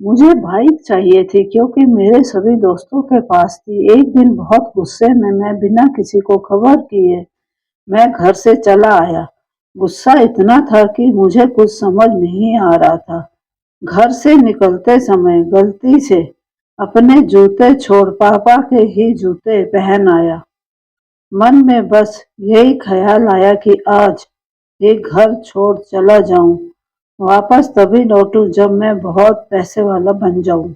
मुझे बाइक चाहिए थी क्योंकि मेरे सभी दोस्तों के पास थी। एक दिन बहुत गुस्से में मैं बिना किसी को खबर किए मैं घर से चला आया। गुस्सा इतना था कि मुझे कुछ समझ नहीं आ रहा था। घर से निकलते समय गलती से अपने जूते छोड़ पापा के ही जूते पहन आया। मन में बस यही ख्याल आया कि आज ये घर छोड़ चला जाऊं। वापस तभी लौटूं जब मैं बहुत पैसे वाला बन जाऊं।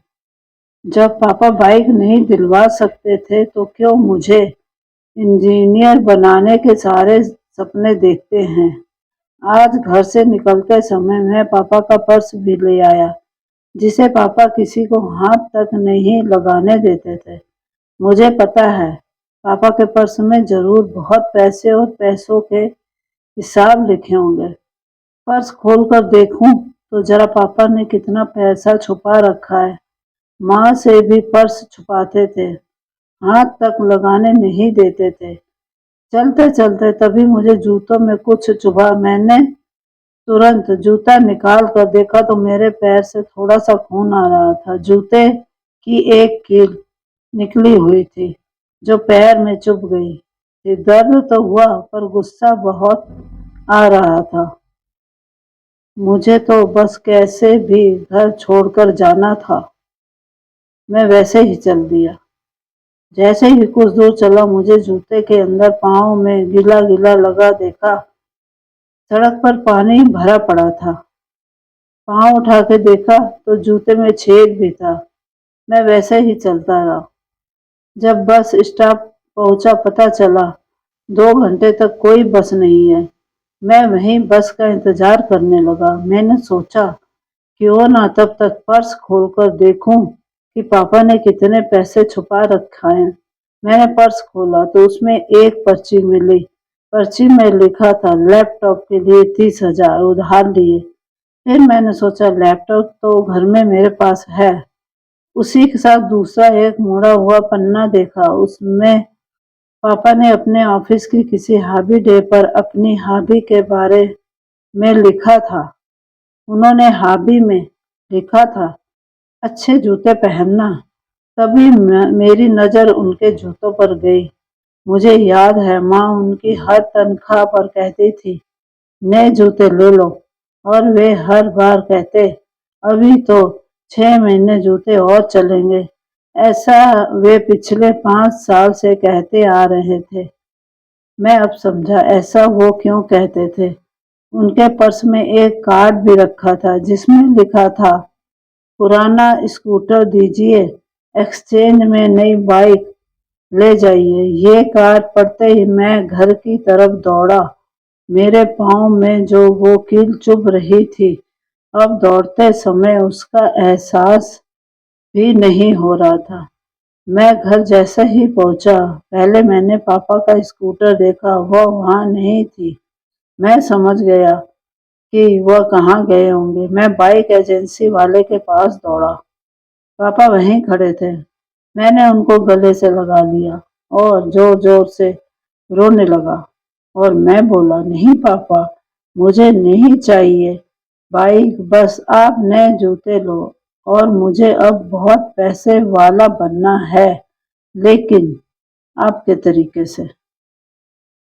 जब पापा बाइक नहीं दिलवा सकते थे तो क्यों मुझे इंजीनियर बनाने के सारे सपने देखते हैं। आज घर से निकलते समय मैं पापा का पर्स भी ले आया, जिसे पापा किसी को हाथ तक नहीं लगाने देते थे। मुझे पता है पापा के पर्स में जरूर बहुत पैसे और पैसों के हिसाब लिखे होंगे। पर्स खोलकर देखूं तो जरा पापा ने कितना पैसा छुपा रखा है। माँ से भी पर्स छुपाते थे, हाथ तक लगाने नहीं देते थे। चलते चलते तभी मुझे जूतों में कुछ चुभा। मैंने तुरंत जूता निकाल कर देखा तो मेरे पैर से थोड़ा सा खून आ रहा था। जूते की एक कील निकली हुई थी जो पैर में चुभ गई थी। दर्द तो हुआ पर गुस्सा बहुत आ रहा था। मुझे तो बस कैसे भी घर छोड़कर जाना था। मैं वैसे ही चल दिया। जैसे ही कुछ दूर चला मुझे जूते के अंदर पाँव में गीला गीला लगा देखा। सड़क पर पानी भरा पड़ा था। पाँव उठा के देखा तो जूते में छेद भी था। मैं वैसे ही चलता रहा। जब बस स्टॉप पहुंचा पता चला 2 घंटे तक कोई बस नहीं है। मैं वहीं बस का इंतजार करने लगा। मैंने सोचा क्यों ना तब तक पर्स खोलकर देखूं कि पापा ने कितने पैसे छुपा रखा है। मैंने पर्स खोला तो उसमें एक पर्ची मिली। पर्ची में लिखा था लैपटॉप के लिए 30,000 उधार लिए। फिर मैंने सोचा लैपटॉप तो घर में मेरे पास है। उसी के साथ दूसरा एक मुड़ा हुआ पन्ना देखा। उसमें पापा ने अपने ऑफिस की किसी हॉबी डे पर अपनी हॉबी के बारे में लिखा था। उन्होंने हॉबी में लिखा था अच्छे जूते पहनना। तभी मेरी नजर उनके जूतों पर गई। मुझे याद है माँ उनकी हर तनख्वाह पर कहती थी नए जूते ले लो, और वे हर बार कहते अभी तो 6 महीने जूते और चलेंगे। ऐसा वे पिछले 5 साल से कहते आ रहे थे। मैं अब समझा ऐसा वो क्यों कहते थे। उनके पर्स में एक कार्ड भी रखा था जिसमें लिखा था पुराना स्कूटर दीजिए, एक्सचेंज में नई बाइक ले जाइए। ये कार्ड पढ़ते ही मैं घर की तरफ दौड़ा। मेरे पाँव में जो वो कील चुभ रही थी अब दौड़ते समय उसका एहसास भी नहीं हो रहा था। मैं घर जैसे ही पहुंचा पहले मैंने पापा का स्कूटर देखा, वह वहां नहीं थी। मैं समझ गया कि वह कहाँ गए होंगे। मैं बाइक एजेंसी वाले के पास दौड़ा। पापा वहीं खड़े थे। मैंने उनको गले से लगा लिया और जोर जोर से रोने लगा और मैं बोला नहीं पापा, मुझे नहीं चाहिए बाइक, बस आप नए जूते लो। और मुझे अब बहुत पैसे वाला बनना है, लेकिन आपके तरीके से।